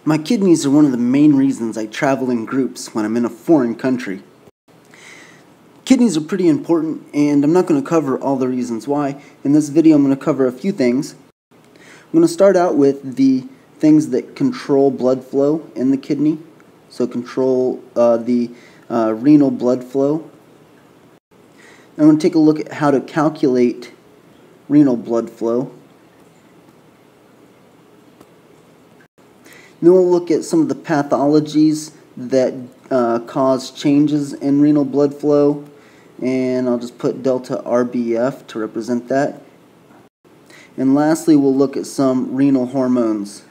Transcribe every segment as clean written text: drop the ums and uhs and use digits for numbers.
My kidneys are one of the main reasons I travel in groups when I'm in a foreign country. Kidneys are pretty important, and I'm not going to cover all the reasons why. In this video, I'm going to cover a few things. I'm going to start out with the things that control blood flow in the kidney. So control the renal blood flow. I'm going to take a look at how to calculate renal blood flow. Then we'll look at some of the pathologies that cause changes in renal blood flow, and I'll just put delta RBF to represent that. And lastly, we'll look at some renal hormones.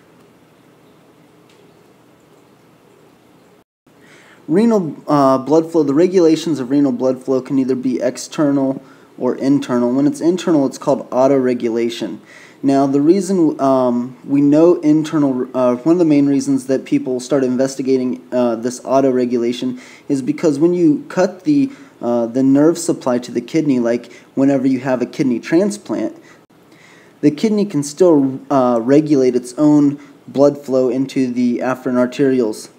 Renal blood flow, the regulations of renal blood flow can either be external or internal. When it's internal, it's called autoregulation. Now, the reason we know internal, one of the main reasons that people start investigating this autoregulation is because when you cut the nerve supply to the kidney, like whenever you have a kidney transplant, the kidney can still regulate its own blood flow into the afferent arterioles.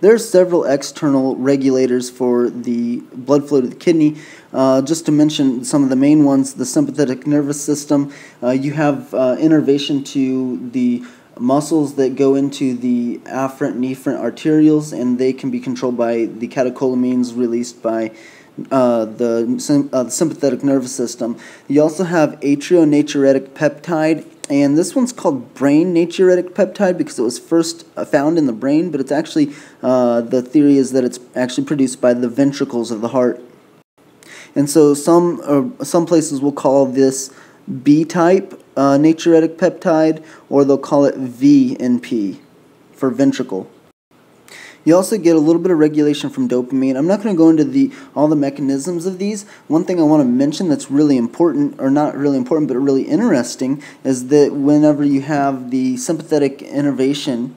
There are several external regulators for the blood flow to the kidney. Just to mention some of the main ones, the sympathetic nervous system. You have innervation to the muscles that go into the afferent and efferent arterioles, and they can be controlled by the catecholamines released by the sympathetic nervous system. You also have atrionatriuretic peptide, and this one's called brain natriuretic peptide because it was first found in the brain, but it's actually, the theory is that it's actually produced by the ventricles of the heart. And so some places will call this B-type natriuretic peptide, or they'll call it VNP for ventricle. You also get a little bit of regulation from dopamine. I'm not going to go into all the mechanisms of these. One thing I want to mention that's really important, or not really important, but really interesting, is that whenever you have the sympathetic innervation,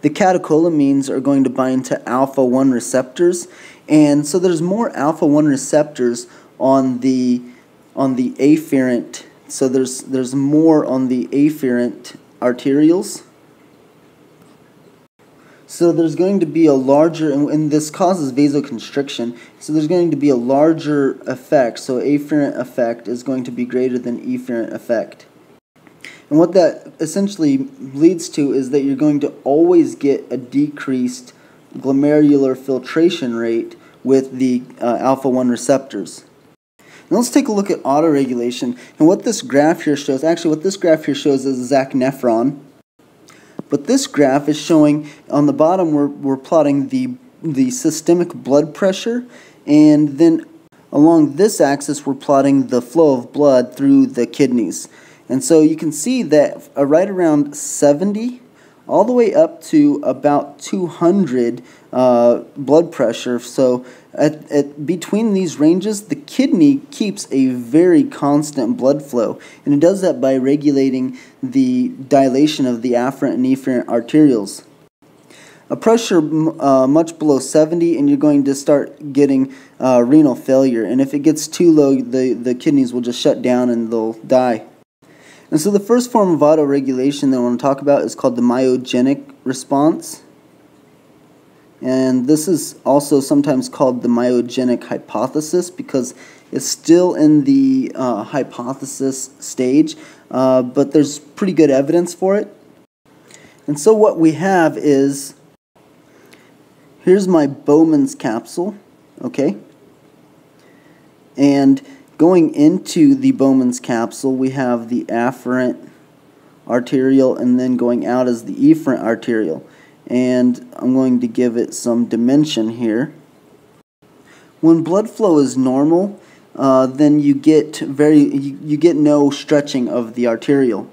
the catecholamines are going to bind to alpha-1 receptors, and so there's more alpha-1 receptors on the afferent. So there's more on the afferent arterioles. So there's going to be a larger, and this causes vasoconstriction, so there's going to be a larger effect. So afferent effect is going to be greater than efferent effect. And what that essentially leads to is that you're going to always get a decreased glomerular filtration rate with the alpha-1 receptors. Now let's take a look at autoregulation. And what this graph here shows, actually what this graph here shows is zacnephron. But this graph is showing, on the bottom we're plotting the systemic blood pressure, and then along this axis we're plotting the flow of blood through the kidneys. And so you can see that right around 70 all the way up to about 200 blood pressure. So between these ranges, the kidney keeps a very constant blood flow, and it does that by regulating the dilation of the afferent and efferent arterioles. A pressure much below 70, and you're going to start getting renal failure, and if it gets too low, the kidneys will just shut down and they'll die. And so the first form of autoregulation that I want to talk about is called the myogenic response. And this is also sometimes called the myogenic hypothesis because it's still in the hypothesis stage, but there's pretty good evidence for it. And so what we have is, here's my Bowman's capsule, okay? And going into the Bowman's capsule, we have the afferent arterial, and then going out as the efferent arterial. And I'm going to give it some dimension here. When blood flow is normal, then you get no stretching of the arterial.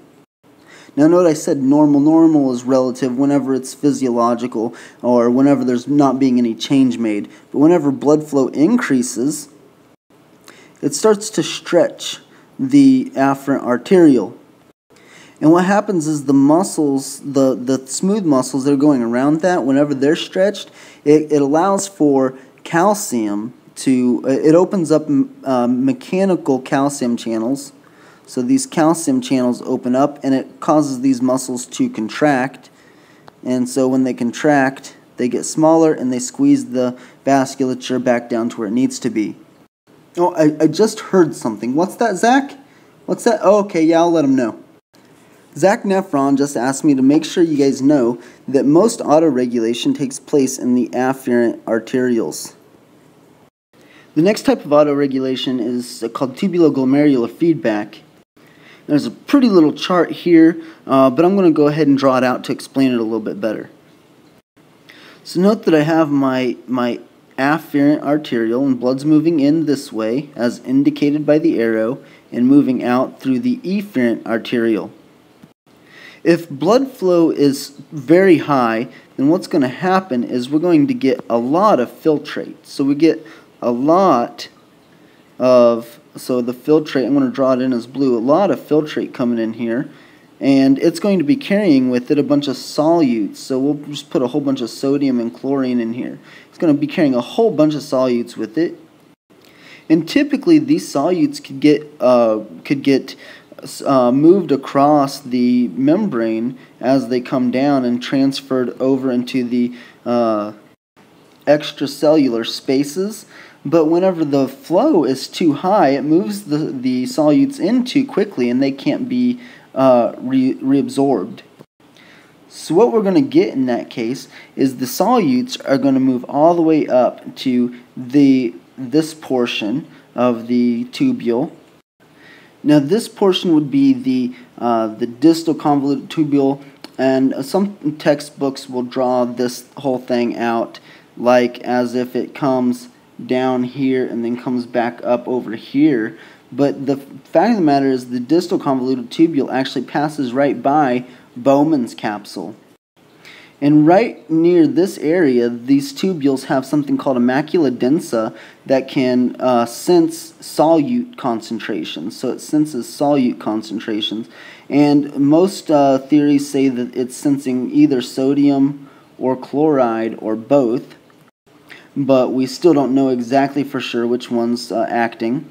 Now note I said normal. Normal is relative whenever it's physiological or whenever there's not being any change made. But whenever blood flow increases, it starts to stretch the afferent arterial. And what happens is the muscles, the smooth muscles that are going around that, whenever they're stretched, it allows for calcium to, it opens up mechanical calcium channels. So these calcium channels open up and it causes these muscles to contract. and so when they contract, they get smaller and they squeeze the vasculature back down to where it needs to be. Oh, I just heard something. What's that, Zach? What's that? Oh, okay, yeah, I'll let him know. Zach Nephron just asked me to make sure you guys know that most autoregulation takes place in the afferent arterioles. The next type of autoregulation is called tubuloglomerular feedback. There's a pretty little chart here, but I'm going to go ahead and draw it out to explain it a little bit better. So note that I have my afferent arteriole, and blood's moving in this way, as indicated by the arrow, and moving out through the efferent arteriole. If blood flow is very high, then what's going to happen is we're going to get a lot of filtrate. So we get a lot of, so the filtrate, I'm going to draw it in as blue, a lot of filtrate coming in here, and it's going to be carrying with it a bunch of solutes. So we'll just put a whole bunch of sodium and chlorine in here. It's going to be carrying a whole bunch of solutes with it, and typically these solutes could get moved across the membrane as they come down and transferred over into the extracellular spaces. But whenever the flow is too high, it moves the solutes in too quickly, and they can't be reabsorbed. So what we're going to get in that case is the solutes are going to move all the way up to this portion of the tubule. Now this portion would be the distal convoluted tubule, and some textbooks will draw this whole thing out like as if it comes down here and then comes back up over here. But the fact of the matter is the distal convoluted tubule actually passes right by Bowman's capsule. And right near this area, these tubules have something called a macula densa that can sense solute concentrations. So it senses solute concentrations. And most theories say that it's sensing either sodium or chloride or both. But we still don't know exactly for sure which one's acting.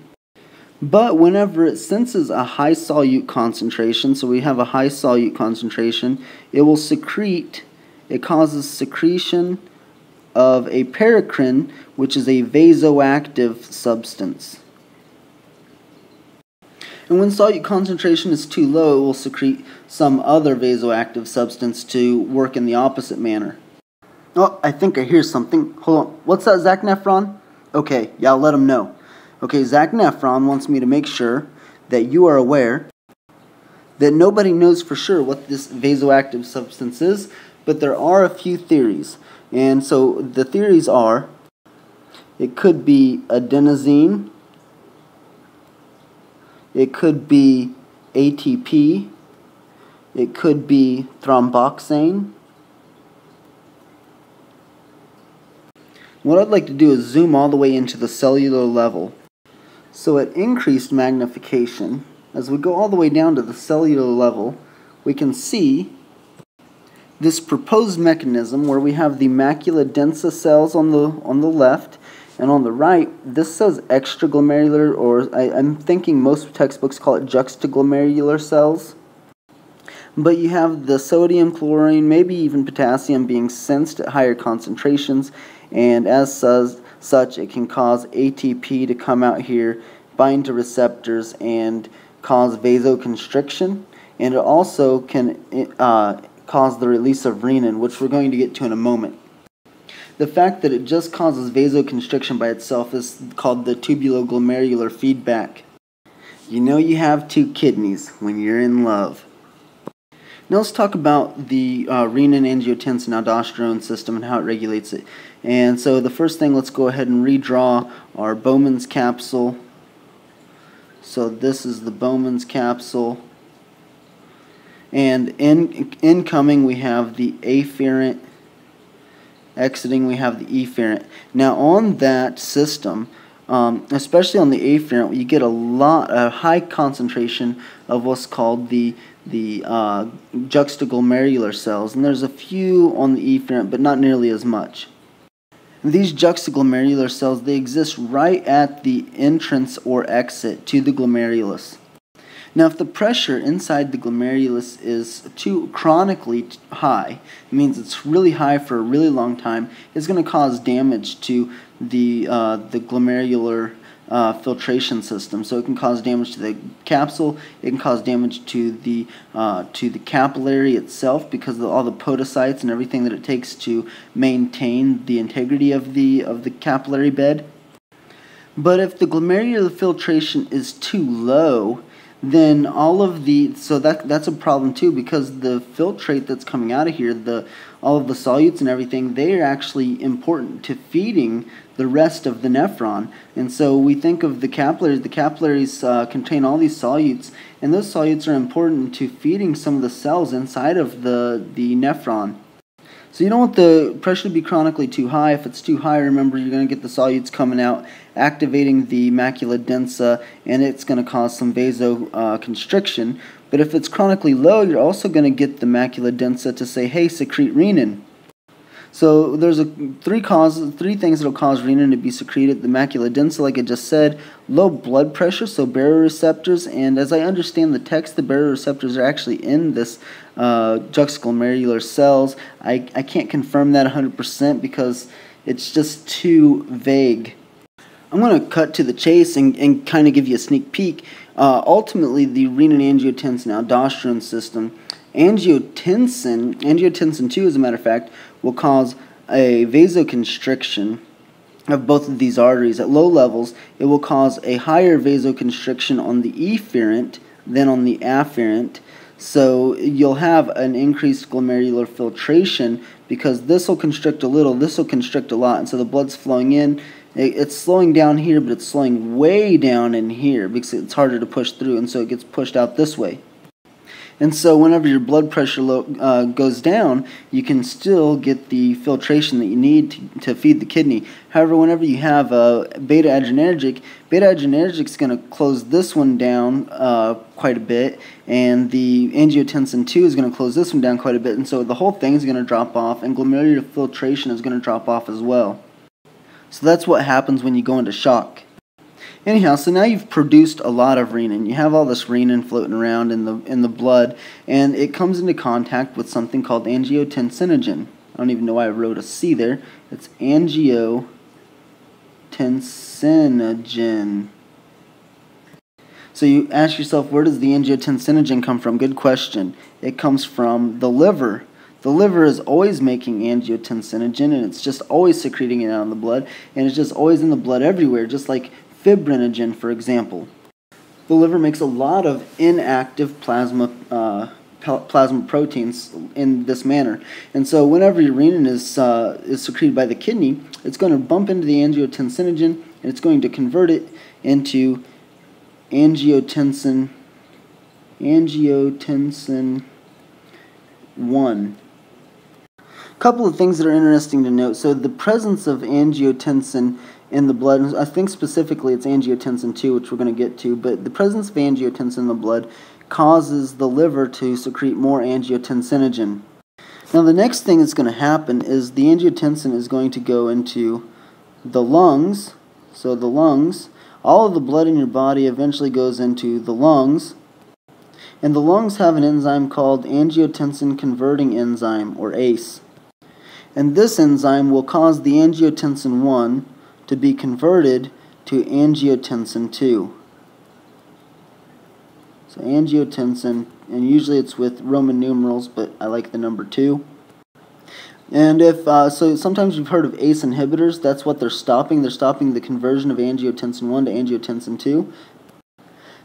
But whenever it senses a high solute concentration, so we have a high solute concentration, it will secrete. It causes secretion of a paracrine, which is a vasoactive substance. And when solute concentration is too low, it will secrete some other vasoactive substance to work in the opposite manner. Oh, I think I hear something. Hold on. What's that, Zach Nephron? Okay, yeah, I'll let him know. Okay, Zach Nephron wants me to make sure that you are aware that nobody knows for sure what this vasoactive substance is, but there are a few theories. And so the theories are, it could be adenosine, it could be ATP, it could be thromboxane. What I'd like to do is zoom all the way into the cellular level. So at increased magnification, as we go all the way down to the cellular level, we can see this proposed mechanism where we have the macula densa cells on the left, and on the right, this says extraglomerular, or I'm thinking most textbooks call it juxtaglomerular cells. But you have the sodium, chlorine, maybe even potassium being sensed at higher concentrations, and as such, it can cause ATP to come out here, bind to receptors, and cause vasoconstriction. And it also can cause the release of renin, which we're going to get to in a moment. The fact that it just causes vasoconstriction by itself is called the tubuloglomerular feedback. You know you have two kidneys when you're in love. Now let's talk about the renin, angiotensin, aldosterone system and how it regulates it. And so the first thing, let's go ahead and redraw our Bowman's capsule. So this is the Bowman's capsule. And incoming we have the afferent, exiting we have the efferent. Now on that system, especially on the afferent, you get a high concentration of what's called the juxtaglomerular cells, and there's a few on the efferent, but not nearly as much. These juxtaglomerular cells, they exist right at the entrance or exit to the glomerulus. Now, if the pressure inside the glomerulus is too chronically high, it means it's really high for a really long time, it's going to cause damage to the glomerular filtration system. So it can cause damage to the capsule. It can cause damage to the capillary itself because of all the podocytes and everything that it takes to maintain the integrity of the capillary bed. But if the glomerular filtration is too low, then that's a problem too, because the filtrate that's coming out of here, all of the solutes and everything, they are actually important to feeding the rest of the nephron. And so we think of the capillaries. The capillaries contain all these solutes, and those solutes are important to feeding some of the cells inside of the nephron. So you don't want the pressure to be chronically too high. If it's too high, remember, you're going to get the solutes coming out, activating the macula densa, and it's going to cause some vasoconstriction. But if it's chronically low, you're also going to get the macula densa to say, hey, secrete renin. So there's three things that will cause renin to be secreted. The macula densa, like I just said, low blood pressure, so baroreceptors, and as I understand the text, the baroreceptors are actually in this juxtaglomerular cells. I can't confirm that 100% because it's just too vague. I'm going to cut to the chase and kind of give you a sneak peek. Ultimately, the renin-angiotensin-aldosterone system, angiotensin 2, as a matter of fact, will cause a vasoconstriction of both of these arteries. At low levels, it will cause a higher vasoconstriction on the efferent than on the afferent. So you'll have an increased glomerular filtration because this will constrict a little, this will constrict a lot, and so the blood's flowing in. It's slowing down here, but it's slowing way down in here because it's harder to push through, and so it gets pushed out this way. And so whenever your blood pressure goes down, you can still get the filtration that you need to feed the kidney. However, whenever you have a beta-adrenergic is going to close this one down quite a bit, and the angiotensin 2 is going to close this one down quite a bit, and so the whole thing is going to drop off, and glomerular filtration is going to drop off as well. So that's what happens when you go into shock. Anyhow, so now you've produced a lot of renin. You have all this renin floating around in the blood, and it comes into contact with something called angiotensinogen. I don't even know why I wrote a C there. It's angiotensinogen. So you ask yourself, where does the angiotensinogen come from? Good question. It comes from the liver. The liver is always making angiotensinogen, and it's just always secreting it out in the blood, and it's just always in the blood everywhere, just like fibrinogen, for example. The liver makes a lot of inactive plasma proteins in this manner, and so whenever your renin is secreted by the kidney, it's going to bump into the angiotensinogen, and it's going to convert it into angiotensin 1. A couple of things that are interesting to note. So the presence of angiotensin in the blood, I think specifically it's angiotensin 2, which we're going to get to, but the presence of angiotensin in the blood causes the liver to secrete more angiotensinogen. Now the next thing that's going to happen is the angiotensin is going to go into the lungs. So the lungs, all of the blood in your body eventually goes into the lungs, and the lungs have an enzyme called angiotensin converting enzyme, or ACE. And this enzyme will cause the angiotensin 1 to be converted to angiotensin 2. So angiotensin, and usually it's with Roman numerals, but I like the number 2. And so sometimes you've heard of ACE inhibitors. That's what they're stopping. They're stopping the conversion of angiotensin 1 to angiotensin 2.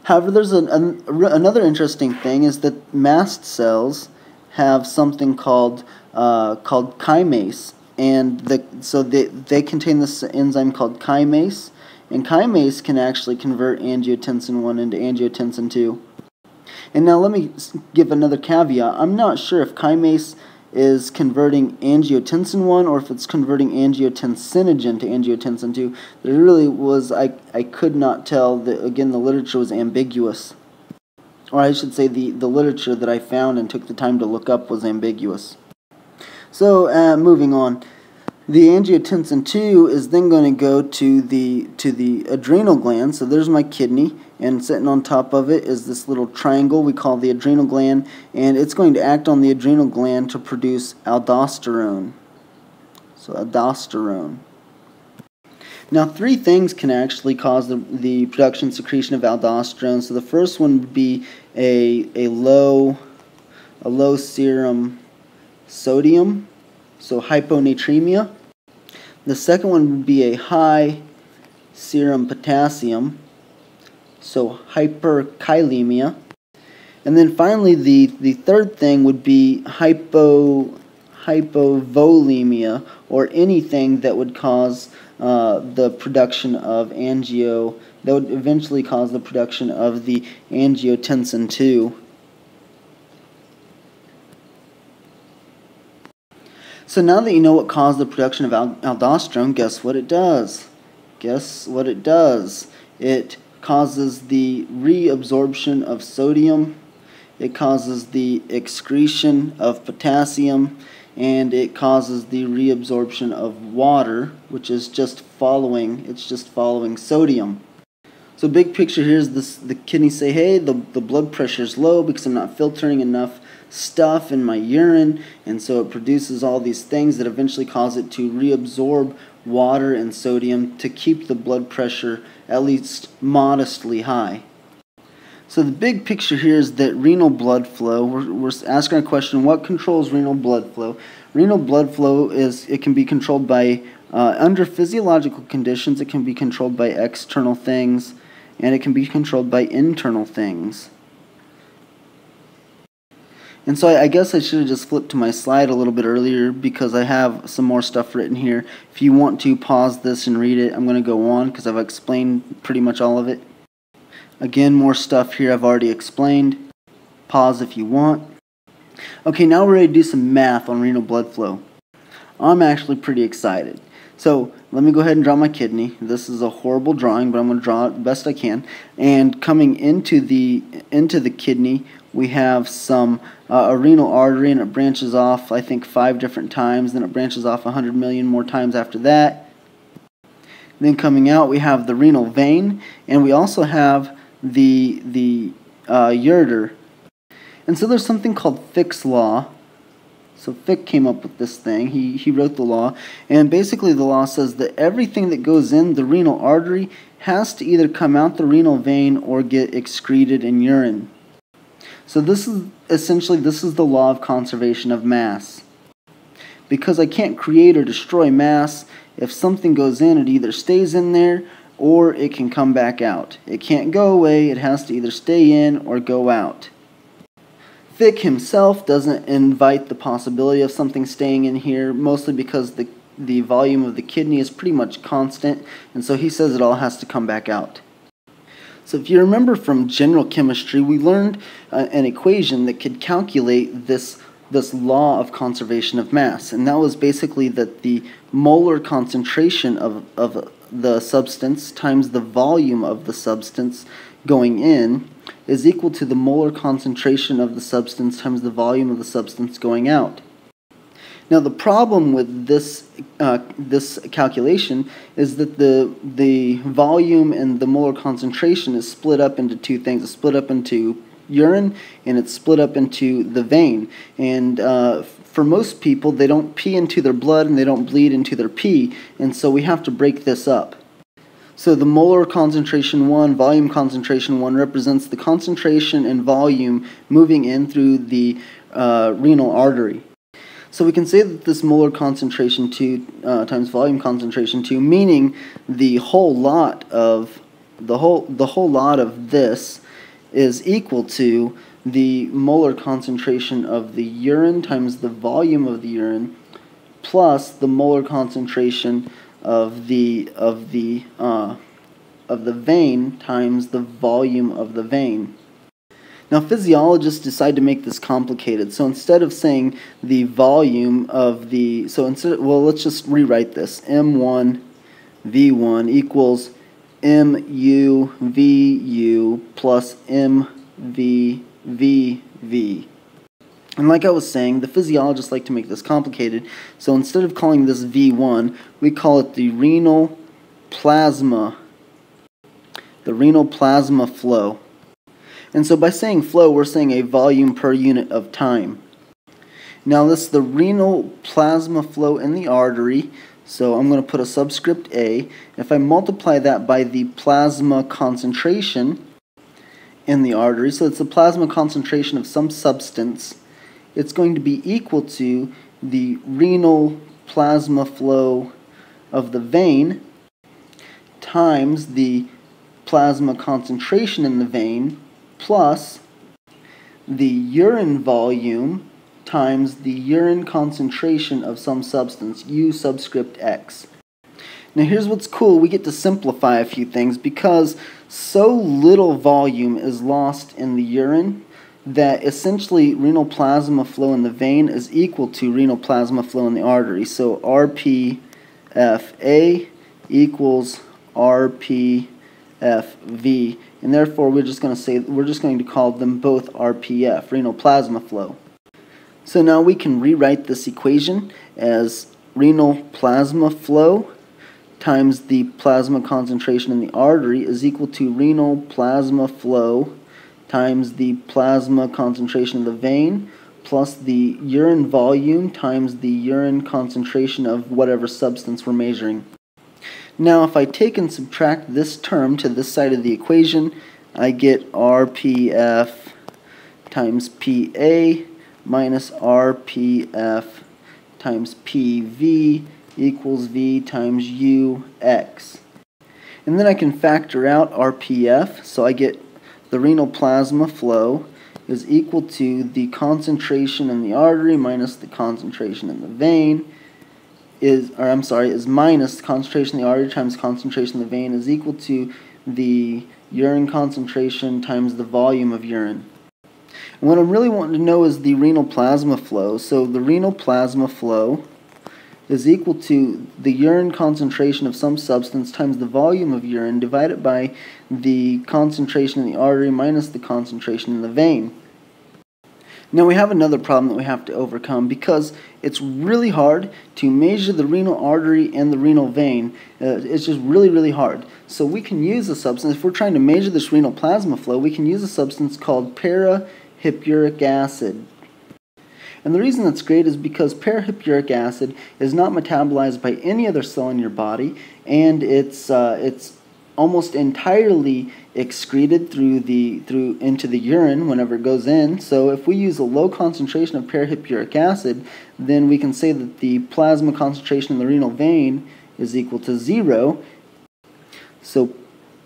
However, there's another interesting thing is that mast cells have something called chymase, and so they contain this enzyme called chymase, and chymase can actually convert angiotensin 1 into angiotensin 2. And now let me give another caveat. I'm not sure if chymase is converting angiotensin 1 or if it's converting angiotensinogen to angiotensin 2. There really was, I could not tell. Again, the literature was ambiguous. Or I should say the literature that I found and took the time to look up was ambiguous. So moving on, the angiotensin 2 is then going to go to the adrenal gland. So there's my kidney, and sitting on top of it is this little triangle we call the adrenal gland, and it's going to act on the adrenal gland to produce aldosterone. So aldosterone. Now, three things can actually cause the production and secretion of aldosterone. So the first one would be a low serum sodium, so hyponatremia. The second one would be a high serum potassium, so hyperkalemia. And then finally, the third thing would be hypovolemia, or anything that would cause the production of that would eventually cause the production of the angiotensin 2. So now that you know what caused the production of aldosterone, guess what it does? Guess what it does? It causes the reabsorption of sodium, it causes the excretion of potassium, and it causes the reabsorption of water, which is just following sodium. So big picture here is the kidneys say, hey, the blood pressure is low because I'm not filtering enough stuff in my urine, and so it produces all these things that eventually cause it to reabsorb water and sodium to keep the blood pressure at least modestly high. So the big picture here is that renal blood flow, we're asking a question, what controls renal blood flow? Renal blood flow can be controlled by, under physiological conditions, it can be controlled by external things, and it can be controlled by internal things. And so I guess I should have just flipped to my slide a little bit earlier because I have some more stuff written here. If you want to pause this and read it, I'm going to go on because I've explained pretty much all of it. Again, more stuff here I've already explained. Pause if you want. Okay, now we're ready to do some math on renal blood flow. I'm actually pretty excited. So let me go ahead and draw my kidney. This is a horrible drawing, but I'm going to draw it the best I can. And coming into the kidney, we have a renal artery, and it branches off, I think, 5 different times. Then it branches off 100 million more times after that. Then coming out, we have the renal vein, and we also have the ureter. And so there's something called Fick's law. So Fick came up with this thing. He wrote the law, and basically the law says that everything that goes in the renal artery has to either come out the renal vein or get excreted in urine. So this is the law of conservation of mass. Because I can't create or destroy mass, if something goes in, it either stays in there or it can come back out. It can't go away, it has to either stay in or go out. Fick himself doesn't invite the possibility of something staying in here, mostly because the volume of the kidney is pretty much constant, and so he says it all has to come back out. So if you remember from general chemistry, we learned an equation that could calculate this law of conservation of mass, and that was basically that the molar concentration of the substance times the volume of the substance going in is equal to the molar concentration of the substance times the volume of the substance going out. Now the problem with this calculation is that the volume and the molar concentration is split up into two things. It's split up into urine and it's split up into the vein. And for most people, they don't pee into their blood and they don't bleed into their pee, and so we have to break this up. So the molar concentration 1, volume concentration 1 represents the concentration and volume moving in through the renal artery. So we can say that this molar concentration 2 times volume concentration 2, meaning the whole lot of this is equal to the molar concentration of the urine times the volume of the urine plus the molar concentration of the vein times the volume of the vein. Now physiologists decide to make this complicated. So instead of saying the volume of the, let's just rewrite this. M1 V1 equals MU VU plus MV VV. And like I was saying, the physiologists like to make this complicated. So instead of calling this V1, we call it the renal plasma the renal plasma flow. And so by saying flow, we're saying a volume per unit of time. Now this is the renal plasma flow in the artery, so I'm going to put a subscript A. If I multiply that by the plasma concentration in the artery, so it's the plasma concentration of some substance, it's going to be equal to the renal plasma flow of the vein times the plasma concentration in the vein plus the urine volume times the urine concentration of some substance, U subscript X. Now here's what's cool, we get to simplify a few things because so little volume is lost in the urine that essentially renal plasma flow in the vein is equal to renal plasma flow in the artery. So RPFA equals RPFV, and therefore we're just going to call them both RPF, renal plasma flow. So now we can rewrite this equation as renal plasma flow times the plasma concentration in the artery is equal to renal plasma flow times the plasma concentration of the vein plus the urine volume times the urine concentration of whatever substance we're measuring. Now if I take and subtract this term to this side of the equation, I get RPF times PA minus RPF times PV equals V times UX. And then I can factor out RPF, so I get the renal plasma flow is equal to the concentration in the artery minus the concentration in the vein is minus the concentration in the artery times concentration in the vein is equal to the urine concentration times the volume of urine. And what I'm really wanting to know is the renal plasma flow. So the renal plasma flow is equal to the urine concentration of some substance times the volume of urine divided by the concentration in the artery minus the concentration in the vein. Now we have another problem that we have to overcome because it's really hard to measure the renal artery and the renal vein. It's just really hard. So we can use a substance, if we're trying to measure this renal plasma flow, we can use a substance called para-hippuric acid. And the reason that's great is because para-hippuric acid is not metabolized by any other cell in your body, and it's almost entirely excreted into the urine whenever it goes in. So if we use a low concentration of para-hippuric acid, then we can say that the plasma concentration in the renal vein is equal to 0. So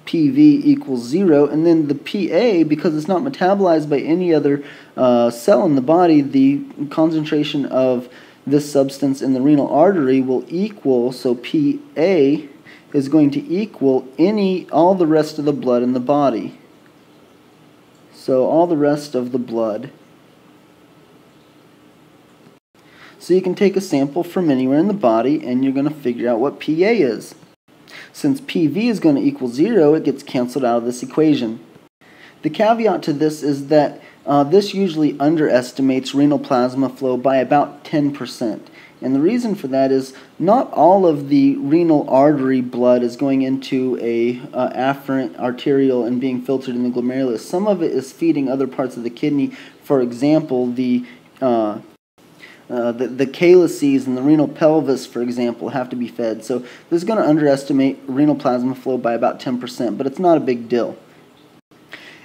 PV equals 0, and then the PA, because it's not metabolized by any other cell in the body, the concentration of this substance in the renal artery will equal, so PA is going to equal all the rest of the blood in the body. So all the rest of the blood. So you can take a sample from anywhere in the body and you're going to figure out what PA is. Since PV is going to equal 0, it gets canceled out of this equation. The caveat to this is that this usually underestimates renal plasma flow by about 10%. And the reason for that is not all of the renal artery blood is going into a afferent arterial and being filtered in the glomerulus. Some of it is feeding other parts of the kidney. For example, the calyces and the renal pelvis, for example, have to be fed. So this is going to underestimate renal plasma flow by about 10%, but it's not a big deal.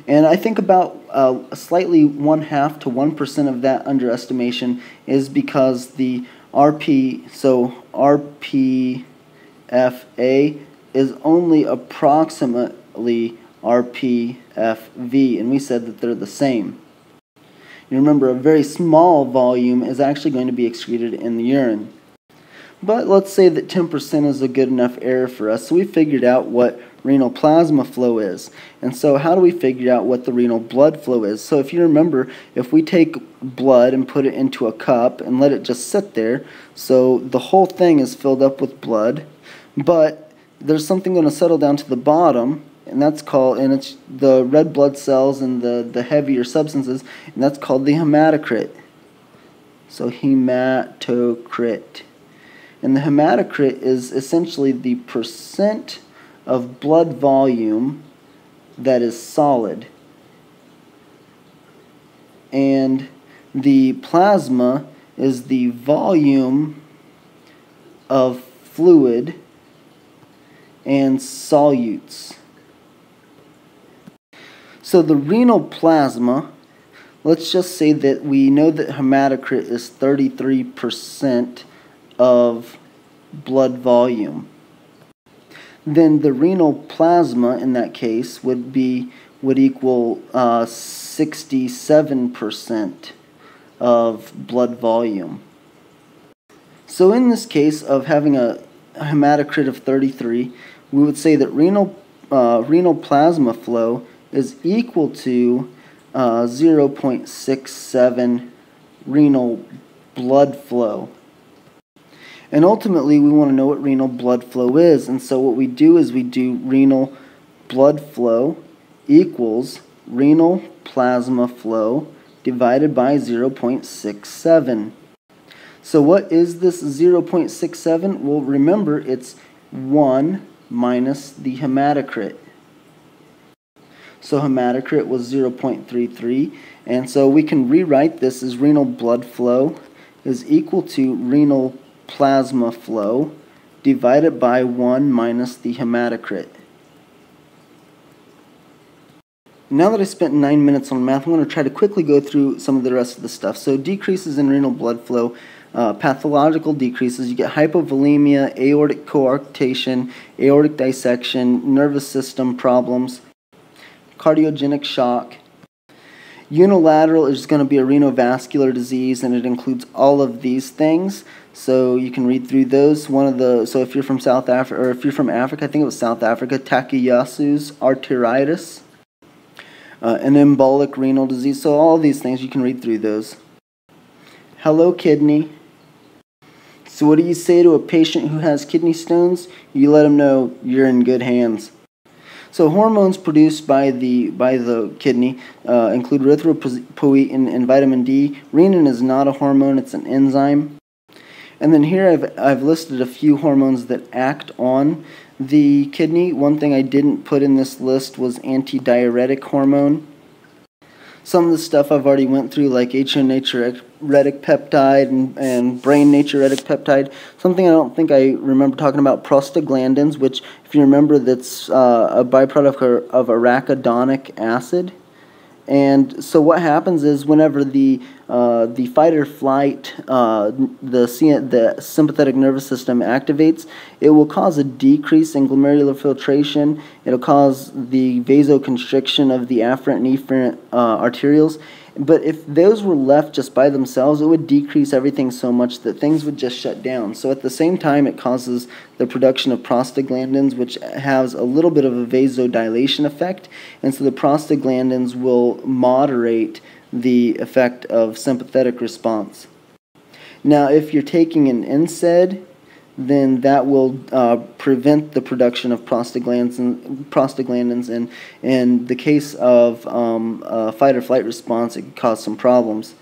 And I think about slightly 1/2 to 1% of that underestimation is because the RPFA is only approximately RPFV, and we said that they're the same. You remember, a very small volume is actually going to be excreted in the urine. But let's say that 10% is a good enough error for us, so we figured out what renal plasma flow is. And so how do we figure out what the renal blood flow is? So if you remember, if we take blood and put it into a cup and let it just sit there, so the whole thing is filled up with blood, but there's something going to settle down to the bottom, and it's the red blood cells and the heavier substances, and that's called the hematocrit. So hematocrit. And the hematocrit is essentially the percent of blood volume that is solid, and the plasma is the volume of fluid and solutes. So the renal plasma, let's just say that we know that hematocrit is 33% of blood volume. Then the renal plasma in that case would equal 67% of blood volume. So in this case of having a hematocrit of 33, we would say that renal plasma flow is equal to 0.67 renal blood flow. And ultimately, we want to know what renal blood flow is. And so what we do is we do renal blood flow equals renal plasma flow divided by 0.67. So what is this 0.67? Well, remember, it's 1 minus the hematocrit. So hematocrit was 0.33, and so we can rewrite this as renal blood flow is equal to renal plasma flow divided by 1 minus the hematocrit. Now that I spent 9 minutes on math, I'm going to try to quickly go through some of the rest of the stuff. So decreases in renal blood flow, pathological decreases, you get hypovolemia, aortic coarctation, aortic dissection, nervous system problems, cardiogenic shock. Unilateral is going to be a renovascular disease, and it includes all of these things. So you can read through those. So if you're from South Africa, or if you're from Africa, I think it was South Africa, Takayasu's arteritis, an embolic renal disease. So all these things, you can read through those. Hello, kidney. So what do you say to a patient who has kidney stones? You let them know you're in good hands. So hormones produced by the kidney include erythropoietin and vitamin D. Renin is not a hormone; it's an enzyme. And then here I've listed a few hormones that act on the kidney. One thing I didn't put in this list was antidiuretic hormone. Some of the stuff I've already went through, like HO natriuretic peptide and brain natriuretic peptide. Something I don't think I remember talking about, prostaglandins, which, if you remember, that's a byproduct of arachidonic acid. And so what happens is whenever the fight or flight, the sympathetic nervous system activates, it will cause a decrease in glomerular filtration. It'll cause the vasoconstriction of the afferent and efferent arterioles. But if those were left just by themselves, it would decrease everything so much that things would just shut down. So at the same time, it causes the production of prostaglandins, which has a little bit of a vasodilation effect. And so the prostaglandins will moderate the effect of sympathetic response. Now, if you're taking an NSAID, then that will prevent the production of prostaglandins, and in the case of fight or flight response, it could cause some problems,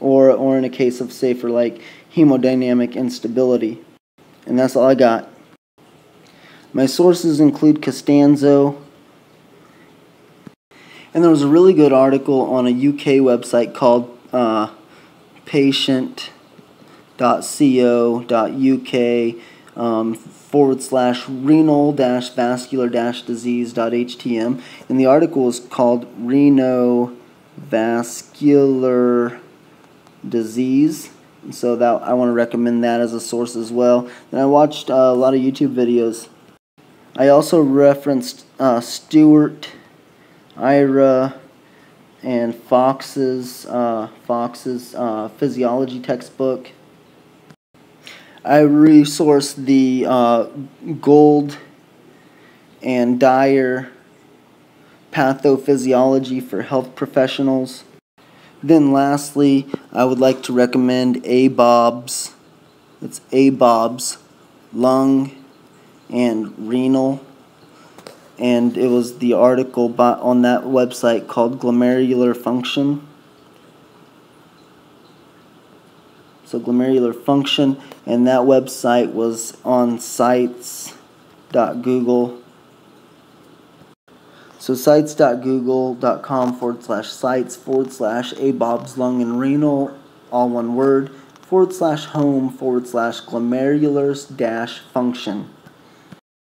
or in a case of, say, for like hemodynamic instability. And that's all I got. My sources include Costanzo, and there was a really good article on a UK website called patient.co.uk/renal-vascular-disease.htm, and the article is called Renovascular Disease. So that I want to recommend that as a source as well. And I watched a lot of YouTube videos. I also referenced Stewart, Ira, and Fox's Physiology textbook. I resourced the Gold and Dyer Pathophysiology for health professionals. Then lastly, I would like to recommend ABOB's. It's ABOB's Lung and Renal. And it was the article on that website called Glomerular Function. So glomerular function, and that website was on sites.google. So sites.google.com/sites/abobslung and renal, all one word, /home/glomerulars-function.